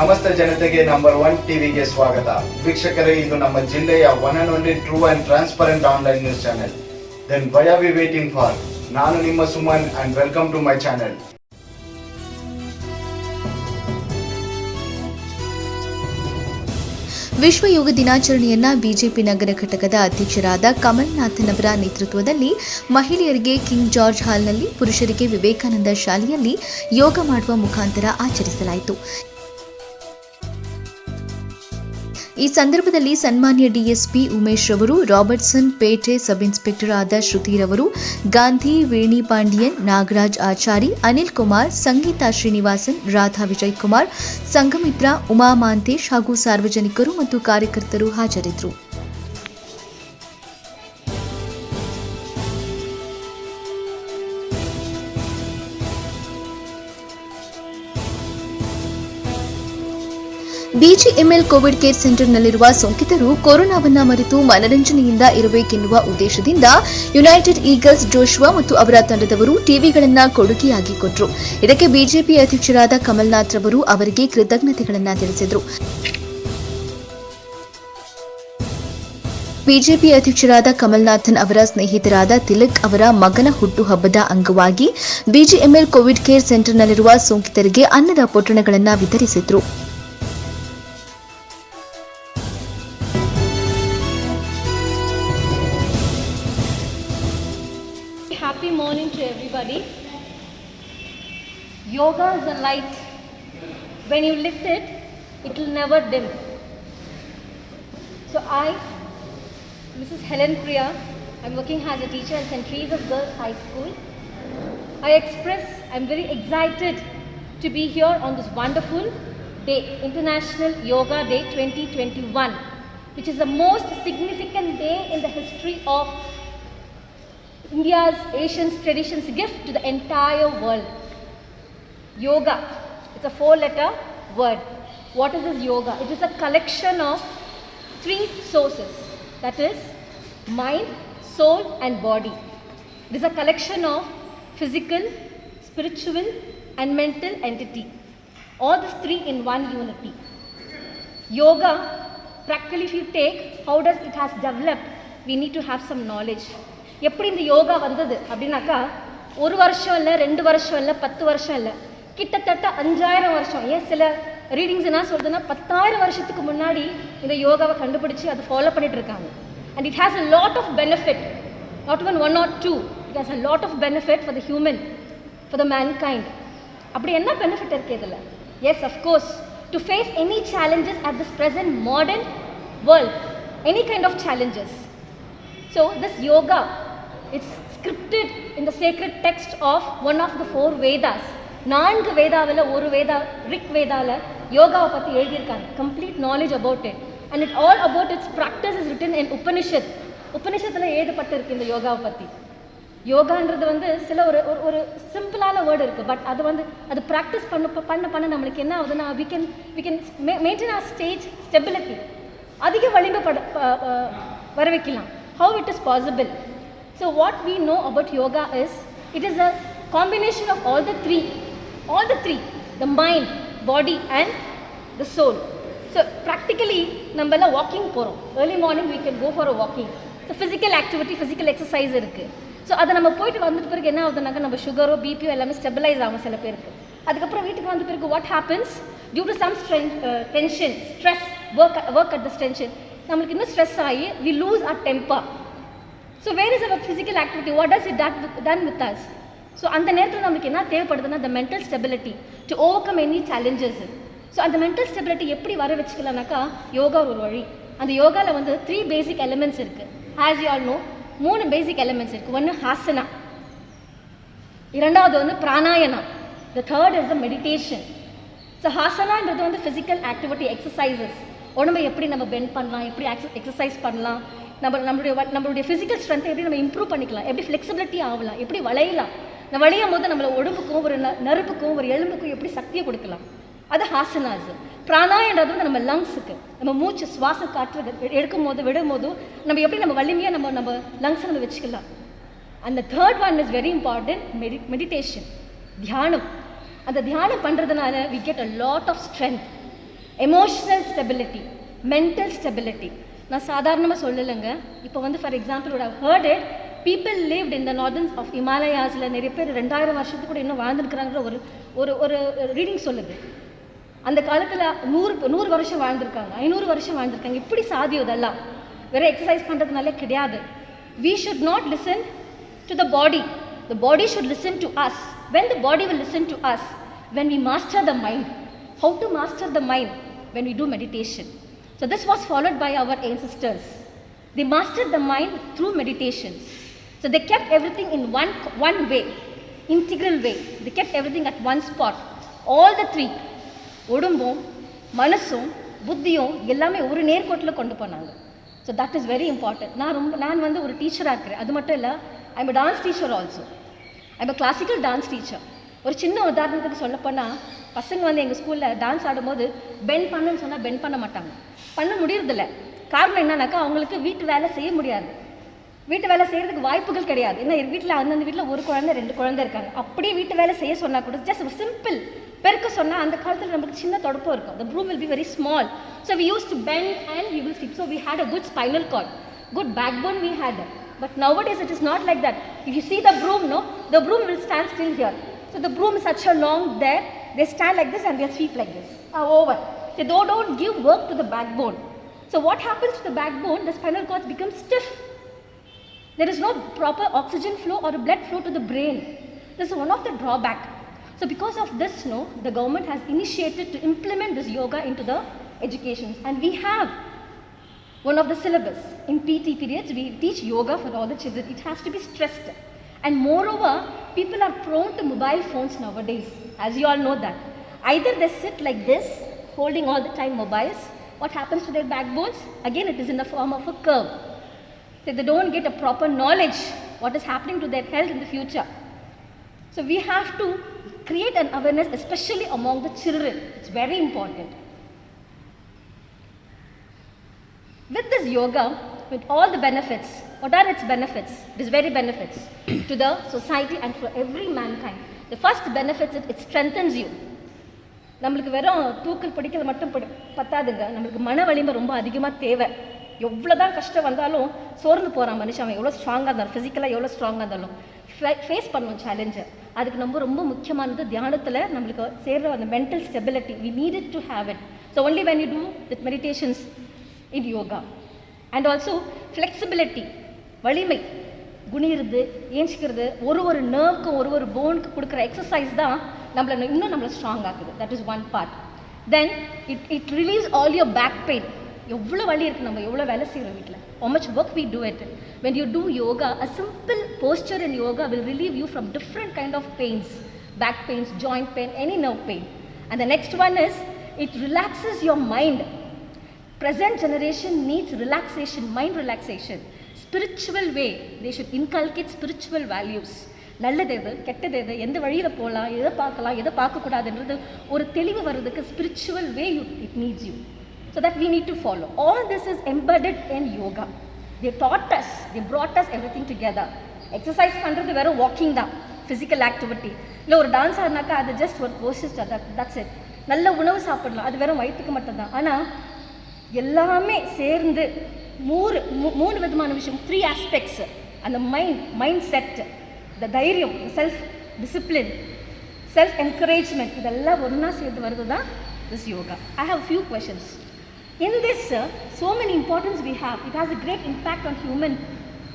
ಸಮಸ್ತ ಜನತೆಗೆ ನಂಬರ್ 1 ಟಿವಿಗೆ ಸ್ವಾಗತ. ವೀಕ್ಷಕರೇ, ಇದು ನಮ್ಮ ಜಿಲ್ಲೆಯ one and only true and transparent online news channel. Then why are we waiting for? ನಾನು ನಿಮ್ಮ Suman and welcome to my channel. ವಿಶ್ವ ಯೋಗ ದಿನಾಚರಣೆಯನ್ನ ಬಿಜೆಪಿ ನಗರ ಘಟಕದ ಅಧ್ಯಕ್ಷರಾದ ಕಮಲ್ನಾಥನ್ ಅವರ ನೇತೃತ್ವದಲ್ಲಿ ಮಹಿಳೆಯರಿಗೆ ಕಿಂಗ್ ಜಾರ್ಜ್ ಹಾಲ್ನಲ್ಲಿ, ಪುರುಷರಿಗೆ ವಿವೇಕಾನಂದ ಶಾಲೆಯಲ್ಲಿ ಯೋಗ ಮಾಡುವ ಮುಖಾಂತರ ಆಚರಿಸಲಾಯಿತು. ಈ ಸಂದರ್ಭದಲ್ಲಿ ಸನ್ಮಾನ್ಯ ಡಿಎಸ್ಪಿ ಉಮೇಶ್ ರವರು, ರಾಬರ್ಟ್ಸನ್ ಪೇಟೆ ಸಬ್ ಇನ್ಸ್ಪೆಕ್ಟರ್ ಆದ ಶ್ರುತಿ ರವರು, ಗಾಂಧಿ ವೇಣಿ ಪಾಂಡಿಯನ್, ನಾಗರಾಜ್ ಆಚಾರಿ, ಅನಿಲ್ ಕುಮಾರ್, ಸಂಗೀತಾ ಶ್ರೀನಿವಾಸನ್, ರಾಧಾ ವಿಜಯ್ ಕುಮಾರ್, ಸಂಘಮಿತ್ರ, ಉಮಾ ಮಾಂತೇಶ್ ಹಾಗೂ ಸಾರ್ವಜನಿಕರು ಮತ್ತು ಕಾರ್ಯಕರ್ತರು ಹಾಜರಿದ್ದರು. ಬಿಜಿಎಂಎಲ್ ಕೋವಿಡ್ ಕೇರ್ ಸೆಂಟರ್ನಲ್ಲಿರುವ ಸೋಂಕಿತರು ಕೊರೋನಾವನ್ನ ಮರೆತು ಮನರಂಜನೆಯಿಂದ ಇರಬೇಕೆನ್ನುವ ಉದ್ದೇಶದಿಂದ ಯುನೈಟೆಡ್ ಈಗಲ್ಸ್ ಜೋಶುವಾ ಮತ್ತು ಅವರ ತಂಡದವರು ಟಿವಿಗಳನ್ನು ಕೊಡುಗೆಯಾಗಿ ಕೊಟ್ಟರು. ಇದಕ್ಕೆ ಬಿಜೆಪಿ ಅಧ್ಯಕ್ಷರಾದ ಕಮಲ್ನಾಥ್ ರವರು ಅವರಿಗೆ ಕೃತಜ್ಞತೆಗಳನ್ನು ತಿಳಿಸಿದರು. ಬಿಜೆಪಿ ಅಧ್ಯಕ್ಷರಾದ ಕಮಲ್ನಾಥನ್ ಅವರ ಸ್ನೇಹಿತರಾದ ತಿಲಕ್ ಅವರ ಮಗನ ಹುಟ್ಟುಹಬ್ಬದ ಅಂಗವಾಗಿ ಬಿಜಿಎಂಎಲ್ ಕೋವಿಡ್ ಕೇರ್ ಸೆಂಟರ್ನಲ್ಲಿರುವ ಸೋಂಕಿತರಿಗೆ ಅನ್ನದ ಪೊಟ್ಟಣಗಳನ್ನು ವಿತರಿಸಿದರು. Happy morning to everybody. Yoga is a light. When you lift it, it will never dim. So I, Mrs. Helen Priya, I'm working as a teacher at St. Teresa's Girls High School. I'm very excited to be here on this wonderful day, International Yoga Day 2021, which is the most significant day in the history of India's Asian traditions gift to the entire world. Yoga, it's a 4-letter word. What is this yoga? It is a collection of 3 sources, that is mind, soul and body. It is a collection of physical, spiritual and mental entity. All these 3 in one unity. Yoga, practically if you take, how does it has developed? We need to have some knowledge. எப்படி இந்த யோகா வந்தது அப்படின்னாக்கா, 1 வருஷம் இல்லை, 2 வருஷம் இல்லை, 10 வருஷம் இல்லை, கிட்டத்தட்ட 5000 வருஷம். ஏன் சில ரீடிங்ஸ் என்ன சொல்றதுன்னா 10000 வருஷத்துக்கு முன்னாடி இந்த யோகாவை கண்டுபிடிச்சு அதை ஃபாலோ பண்ணிட்டு இருக்காங்க. And it has a lot of benefit, not even 1 or 2, it has a lot of benefit for the human, for the mankind. அப்படி என்ன பெனிஃபிட் இருக்குது இதில்? Yes, of course, to face any challenges at this present modern world, any kind of challenges. So this yoga, it's scripted in the sacred text of one of the 4 Vedas. 4 வேதாவில் ஒரு Veda, rig வேதாவில் யோகாவை பற்றி எழுதியிருக்காங்க. Complete knowledge about it, and it all about it's practice is written in Upanishad. உபனிஷத்தில் எழுதப்பட்டிருக்கு இந்த யோகாவை பற்றி. யோகான்றது சில ஒரு சிம்பிளான வேர்டு இருக்குது, பட் அது ப்ராக்டிஸ் பண்ண நம்மளுக்கு என்ன ஆகுதுன்னா, we can maintain our stage stability, அதிக வலிமை வர வைக்கலாம். How it is possible? So what we know about yoga is, it is a combination of all the three, the mind, body and the soul. So practically நம்மள walking போறோம். Early morning we can go for a walking. So physical activity, physical exercise இருக்கு. So அதை நம்ம போயிட்டு வந்துட்டு பிறகு என்ன ஆகுதுனாக்கா, நம்ம சுகரோ பிபியோ எல்லாமே ஸ்டெபிலைஸ் ஆகும் சில பேருக்கு. அதுக்கப்புறம் வீட்டுக்கு வந்த பிறகு what happens? Due to some tension, stress, work at this tension, நம்மளுக்கு இன்னும் ஸ்ட்ரெஸ் ஆகி we lose our temper. So where is our physical activity? What does it done with us? So அந்த நேரத்தில் நமக்கு என்ன தேவைப்படுதுன்னா, the mental stability to overcome any challenges. So அந்த mental stability எப்படி வர வச்சுக்கலாம்னாக்கா, யோகா ஒரு வழி. அந்த யோகாவில் 3 பேசிக் எலிமெண்ட்ஸ் இருக்குது. As you all know, 3 basic elements இருக்குது. ஒன்று ஹாசனா, இரண்டாவது pranayama, the third is the meditation. So ஹாசனான்றது ஃபிசிக்கல் ஆக்டிவிட்டி, எக்ஸசைசஸ். உடம்பை எப்படி நம்ம பெண்ட் பண்ணலாம், எப்படி எக்ஸசைஸ் பண்ணலாம், நம்மளுடைய ஃபிசிக்கல் ஸ்ட்ரென்த்தை எப்படி நம்ம இம்ப்ரூவ் பண்ணிக்கலாம், எப்படி ஃப்ளெக்சிபிலிட்டி ஆகலாம், எப்படி வளையலாம், நம்ம வளையும் போது நம்மளை உடம்புக்கும் ஒரு நரம்புக்கும் ஒரு எலும்புக்கும் எப்படி சக்தியை கொடுக்கலாம், அது ஹாசனாஸ். பிராணாயன்றது நம்ம லங்ஸுக்கு, நம்ம மூச்சு சுவாச காற்று எடுக்கும் போது விடும் போது நம்ம எப்படி நம்ம வலிமையாக நம்ம லங்ஸை நம்ம வச்சுக்கலாம். அந்த third one is very important, meditation, தியானம். அந்த தியானம் பண்ணுறதுனால we get a lot of strength. Emotional stability, mental stability. நான் சாதாரணமாக சொல்லலைங்க. இப்போ வந்து for example would have heard it, people lived in the northern of Himalayasல நிறைய பேர் 2000 வருஷத்துக்கு கூட இன்னும் வாழ்ந்துருக்குறாங்கிற ஒரு ஒரு ஒரு ரீடிங் சொல்லுது. அந்த காலத்தில் 100 வருஷம் வாழ்ந்திருக்காங்க, 500 வருஷம் வாழ்ந்திருக்காங்க. இப்படி சாதியம் இதெல்லாம் வேறு எக்ஸசைஸ் பண்ணுறதுனாலே கிடையாது. We should not listen to the body. The body should listen to us. When the body will listen to us? When we master the mind. How to master the mind? When we do meditation. So this was followed by our ancestors. They mastered the mind through meditations. So they kept everything in one way, integral way. They kept everything at one spot. All the three, உடம்பும் மனசும் புத்தியும் எல்லாமே ஒரு நேர்கோட்டில் கொண்டு போனாங்க. So that is very important. நான் வந்து ஒரு டீச்சராக இருக்கிறேன். அது மட்டும் இல்லை, I am dance teacher also. I am classical dance teacher. ஒரு சின்ன உதாரணத்துக்கு சொல்லப்போனால், பசங்க வந்து எங்கள் ஸ்கூலில் டான்ஸ் ஆடும்போது பெண்ட் பண்ணுன்னு சொன்னால் பெண்ட் பண்ண மாட்டாங்க, பண்ண முடியறதில்ல. காரணம் என்னன்னாக்கா, அவங்களுக்கு வீட்டு வேலை செய்ய முடியாது, வீட்டு வேலை செய்கிறதுக்கு வாய்ப்புகள் கிடையாது. ஏன்னா வீட்டில் அந்தந்த வீட்டில் ஒரு குழந்தை 2 குழந்தை இருக்காங்க. அப்படியே வீட்டு வேலை செய்ய சொன்னால் கூட ஜஸ்ட் ஒரு சிம்பிள் பெருக்க சொன்னால் அந்த காலத்தில் நமக்கு சின்ன தொடப்பம் இருக்கும். The broom will be very small. So we used to bend and we will sleep. So we had a good spinal cord, good backbone we had. But nowadays it is not like that. If you see the broom, no, the broom will stand still here. So the broom is such a long there. They stand like this and they sweep like this. Over. So they don't give work to the backbone. So what happens to the backbone? The spinal cord becomes stiff. There is no proper oxygen flow or blood flow to the brain. This is one of the drawback. So because of this, no, the government has initiated to implement this yoga into the education. And we have one of the syllabus. In PT periods, we teach yoga for all the children. It has to be stressed. And moreover, people are prone to mobile phones nowadays, as you all know that. Either they sit like this, holding all the time mobiles. What happens to their backbones? Again, it is in the form of a curve. So they don't get a proper knowledge what is happening to their health in the future. So we have to create an awareness, especially among the children. It's very important. With this yoga, with all the benefits, what are its benefits? These very benefits to the society and for every mankind. The first benefit is it strengthens you. நம்மளுக்கு வெறும் தூக்கல் படிக்கல் மட்டும் பத்தாதுங்க, நம்மளுக்கு மன வலிமை ரொம்ப அதிகமாக தேவை. எவ்வளோதான் கஷ்டம் வந்தாலும் சோர்ந்து போகிறான் மனுஷன். அவன் எவ்வளோ ஸ்ட்ராங்காக இருந்தாலும், ஃபிசிக்கலாக எவ்வளோ ஸ்ட்ராங்காக இருந்தாலும் ஃபேஸ் பண்ணுவோம் சேலஞ்சை. அதுக்கு ரொம்ப முக்கியமானது தியானத்தில் நம்மளுக்கு சேர்ற அந்த mental stability. We need it to have it. So only when you do with meditations in yoga. And also flexibility, வலிமை, குனிறது, ஏஞ்சிக்கிறது, ஒரு நர்வுக்கும் ஒரு போனுக்கு கொடுக்குற எக்ஸசைஸ் தான் நம்மளை ஸ்ட்ராங் ஆகுது. That is one part. Then it relieves all your back pain. எவ்வளோ வலி இருக்குது, நம்ம எவ்வளோ வேலை செய்கிறோம் வீட்டில். how much work we do it. When you do yoga, a simple posture in yoga will relieve you from different kind of pains, back pains, joint pain, any nerve pain. And the next one is, it relaxes your mind. Present generation needs relaxation, mind relaxation. Spiritual way, they should inculcate spiritual values. நல்லது எது, கெட்டது எது, எந்த வழியில் போகலாம், எதை பார்க்கலாம், எதை பார்க்கக்கூடாதுன்றது ஒரு தெளிவு வர்றதுக்கு spiritual way it needs you. So that we need to follow. All this is embedded in yoga. They taught us, they brought us everything together. Exercise பண்ணுறது வெறும் வாக்கிங் தான், ஃபிசிக்கல் ஆக்டிவிட்டி. இல்லை ஒரு டான்ஸ் ஆடினாக்கா அது ஜஸ்ட் ஒரு poster, that's it. நல்ல உணவு சாப்பிடலாம், அது வெறும் வயிற்றுக்கு மட்டும்தான். ஆனால் எல்லாமே சேர்ந்து மூணு விதமான விஷயம், 3 ஆஸ்பெக்ட்ஸ். அந்த மைண்ட் செட், இந்த தைரியம், செல்ஃப் டிசிப்ளின், செல்ஃப் என்கரேஜ்மெண்ட், இதெல்லாம் ஒன்றா சேர்ந்து வருது தான் this yoga. I have a few questions. In this, so many importance we have. It has a great impact on human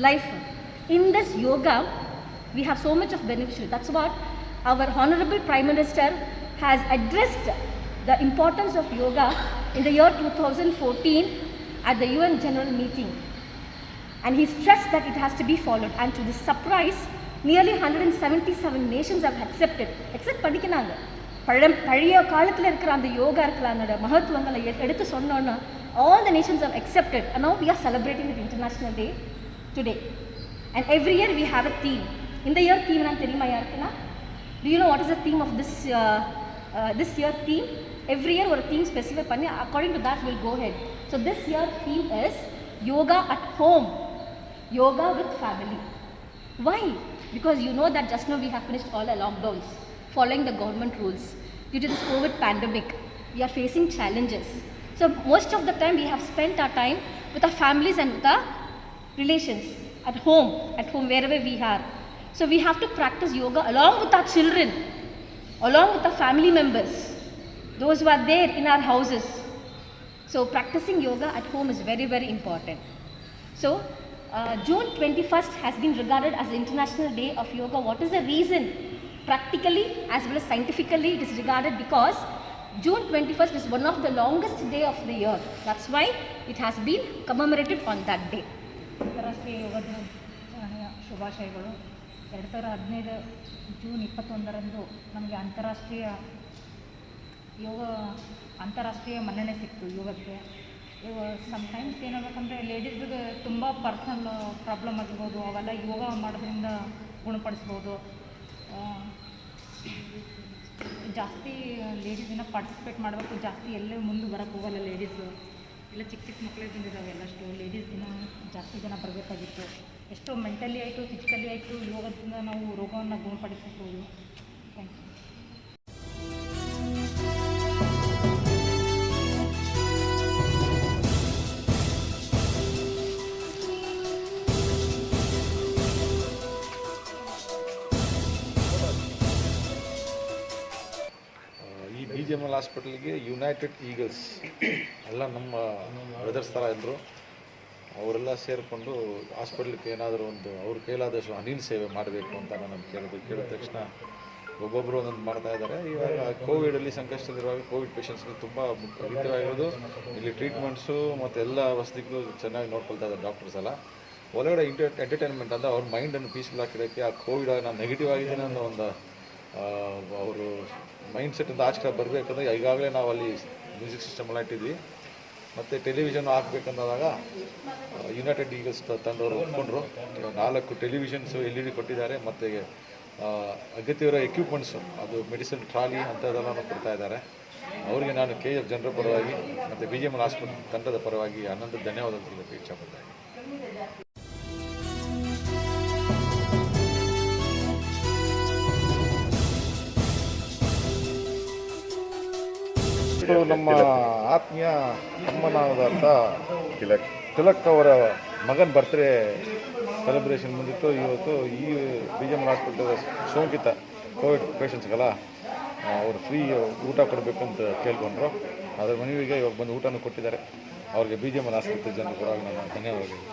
life. In this yoga, we have so much of beneficial. That's what our Honorable Prime Minister has addressed the importance of yoga in the year 2014 at the UN General Meeting. And he stressed that it has to be followed. And to the surprise, nearly 177 nations have accepted. Accept பண்ணிக்கிறாங்க. பழைய காலத்தில் இருக்கிற அந்த யோகா இருக்கிற அதோட மகத்துவங்களை எடுத்து சொன்னோன்னா all the nations have accepted, and now we are celebrating the International Day today. And every year we have a theme. இந்த year theme நான் தெரியுமா யாருக்குன்னா? Do you know what is the theme of this year theme? Every year ஒரு theme specify பண்ணி according to that we'll go ahead. So this year theme is yoga at home, yoga with family. Why? Because you know that just now we have finished all the lockdowns, following the government rules due to this COVID pandemic. we are facing challenges. So most of the time we have spent our time with our families and with our relations at home wherever we are. So we have to practice yoga along with our children, along with our family members, those who are there in our houses. So practicing yoga at home is very, very important. So June 21st has been regarded as the International Day of Yoga. What is the reason? Practically as well as scientifically, it is regarded because June 21st is one of the longest day of the year. That's why it has been commemorated on that day. ಅಂತಾರಾಷ್ಟ್ರೀಯ ಯೋಗ ದಿನ ಶುಭಾಶಯಗಳು. 2015 June 21ರಂದು ನಮಗೆ ಅಂತಾರಾಷ್ಟ್ರೀಯ ಮನ್ನಣೆ ಸಿಕ್ತು ಯೋಗಕ್ಕೆ. Sometimes ಏನಾಗಬೇಕಂದ್ರೆ ಲೇಡೀಸ್ಗೆ ತುಂಬ personal problem ಆಗಿರ್ಬೋದು, ಅವೆಲ್ಲ ಯೋಗ ಮಾಡೋದ್ರಿಂದ ಗುಣಪಡಿಸ್ಬೋದು. ಜಾಸ್ತಿ ಲೇಡೀಸಿನ ಪಾರ್ಟಿಸಿಪೇಟ್ ಮಾಡಬೇಕು, ಜಾಸ್ತಿ ಎಲ್ಲೇ ಮುಂದೆ ಬರೋಕ್ಕೆ ಹೋಗಲ್ಲ ಲೇಡೀಸು. ಎಲ್ಲ ಚಿಕ್ಕ ಚಿಕ್ಕ ಮಕ್ಕಳೇ ಬಂದಿದ್ದಾವೆ ಎಲ್ಲಷ್ಟು. ಲೇಡೀಸ್ ದಿನ ಜಾಸ್ತಿ ಜನ ಬರಬೇಕಾಗಿತ್ತು. ಎಷ್ಟೋ ಮೆಂಟಲಿ ಆಯಿತು, ಫಿಸಿಕಲಿ ಆಯಿತು, ಯೋಗದಿಂದ ನಾವು ರೋಗವನ್ನು ಗುಣಪಡಿಸಬಹುದು. Thank you. ಈ BGML ಹಾಸ್ಪಿಟಲ್ಗೆ ಯುನೈಟೆಡ್ ಈಗಲ್ಸ್ ಎಲ್ಲ ನಮ್ಮ ಬ್ರದರ್ಸ್ ಥರ ಇದ್ದರು. ಅವರೆಲ್ಲ ಸೇರಿಕೊಂಡು ಹಾಸ್ಪಿಟ್ಲಿಗೆ ಏನಾದರೂ ಒಂದು ಅವ್ರ ಕೈಲಾದಷ್ಟು ಅನಿಲ್ ಸೇವೆ ಮಾಡಬೇಕು ಅಂತ ನಾನು ಕೇಳಿದ ತಕ್ಷಣ ಒಬ್ಬೊಬ್ಬರು ಒಂದೊಂದು ಮಾಡ್ತಾ ಇದ್ದಾರೆ. ಇವಾಗ ಕೋವಿಡಲ್ಲಿ ಸಂಕಷ್ಟದಲ್ಲಿರುವಾಗ ಕೋವಿಡ್ ಪೇಷಂಟ್ಸ್ಗೆ ತುಂಬ ಮುಖ್ಯವಾಗಿರೋದು ಇಲ್ಲಿ ಟ್ರೀಟ್ಮೆಂಟ್ಸು ಮತ್ತು ಎಲ್ಲ ವಸತಿಗಳು ಚೆನ್ನಾಗಿ ನೋಡ್ಕೊಳ್ತಾ ಇದ್ದಾರೆ ಡಾಕ್ಟರ್ಸ್ ಎಲ್ಲ. ಒಳಗಡೆ ಎಂಟರ್ಟೈನ್ಮೆಂಟ್ ಅಂದರೆ ಅವ್ರ ಮೈಂಡನ್ನು ಪೀಸ್ಫುಲ್ ಆಗಿರೋಕ್ಕೆ ಆ ಕೋವಿಡ್ ನಾನು ನೆಗೆಟಿವ್ ಆಗಿದ್ದೀನಿ ಅನ್ನೋ ಒಂದು ಅವರು ಮೈಂಡ್ ಸೆಟ್ಟಿಂದ ಆಚೆ ಕಡೆ ಬರಬೇಕಂದ್ರೆ ಈಗಾಗಲೇ ನಾವು ಅಲ್ಲಿ ಮ್ಯೂಸಿಕ್ ಸಿಸ್ಟಮ್ ಎಲ್ಲ ಇಟ್ಟಿದ್ವಿ. ಮತ್ತು ಟೆಲಿವಿಷನ್ ಹಾಕ್ಬೇಕಂದಾಗ ಯುನೈಟೆಡ್ ಈಗಲ್ಸ್ ತಂಡವರು ಒಪ್ಕೊಂಡ್ರು. 4 ಟೆಲಿವಿಷನ್ಸು LED ಕೊಟ್ಟಿದ್ದಾರೆ. ಮತ್ತು ಅಗತ್ಯವಿರೋ ಎಕ್ವಿಪ್ಮೆಂಟ್ಸು, ಅದು ಮೆಡಿಸಿನ್ ಟ್ರಾಲಿ ಅಂಥದ್ದೆಲ್ಲ ಕೊಡ್ತಾ ಇದ್ದಾರೆ. ಅವರಿಗೆ ನಾನು KF ಜನರ ಪರವಾಗಿ ಮತ್ತು BGML ಹಾಸ್ಪಿಟಲ್ ತಂಡದ ಪರವಾಗಿ ಅನಂತ ಧನ್ಯವಾದ ತಿಳಿಸಕ್ಕೆ ಇಚ್ಛಪಡ್ತೇನೆ. ನಮ್ಮ ಆತ್ಮೀಯ ಅಮ್ಮನಾದಂಥ ತಿಲಕ್ ಅವರ ಮಗನ ಬರ್ತ್ಡೇ ಸೆಲೆಬ್ರೇಷನ್ ಬಂದಿತ್ತು ಇವತ್ತು. ಈ BGML ಹಾಸ್ಪಿಟಲ್ ಸೋಂಕಿತ ಕೋವಿಡ್ ಪೇಷಂಟ್ಸ್ಗೆಲ್ಲ ಅವರು ಫ್ರೀ ಊಟ ಕೊಡಬೇಕಂತ ಕೇಳ್ಕೊಂಡ್ರು. ಅದರ ಮನೆಗೆ ಇವಾಗ ಬಂದು ಊಟನೂ ಕೊಟ್ಟಿದ್ದಾರೆ. ಅವ್ರಿಗೆ BGML ಹಾಸ್ಪಿಟಲ್ ಜನರು ಕೂಡ ನಾನು ಧನ್ಯವಾದಗಳು.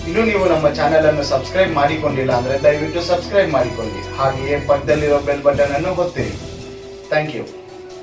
ಇನ್ನು ನೀವು ನಮ್ಮ ಚಾನೆಲ್ ಅನ್ನು ಸಬ್ಸ್ಕ್ರೈಬ್ ಮಾಡಿಕೊಂಡಿಲ್ಲ ಅಂದ್ರೆ ದಯವಿಟ್ಟು ಸಬ್ಸ್ಕ್ರೈಬ್ ಮಾಡಿಕೊಳ್ಳಿ. ಹಾಗೆಯೇ ಪಕ್ಕದಲ್ಲಿರೋ ಬೆಲ್ ಬಟನ್ ಅನ್ನು ಒತ್ತಿರಿ. Thank you.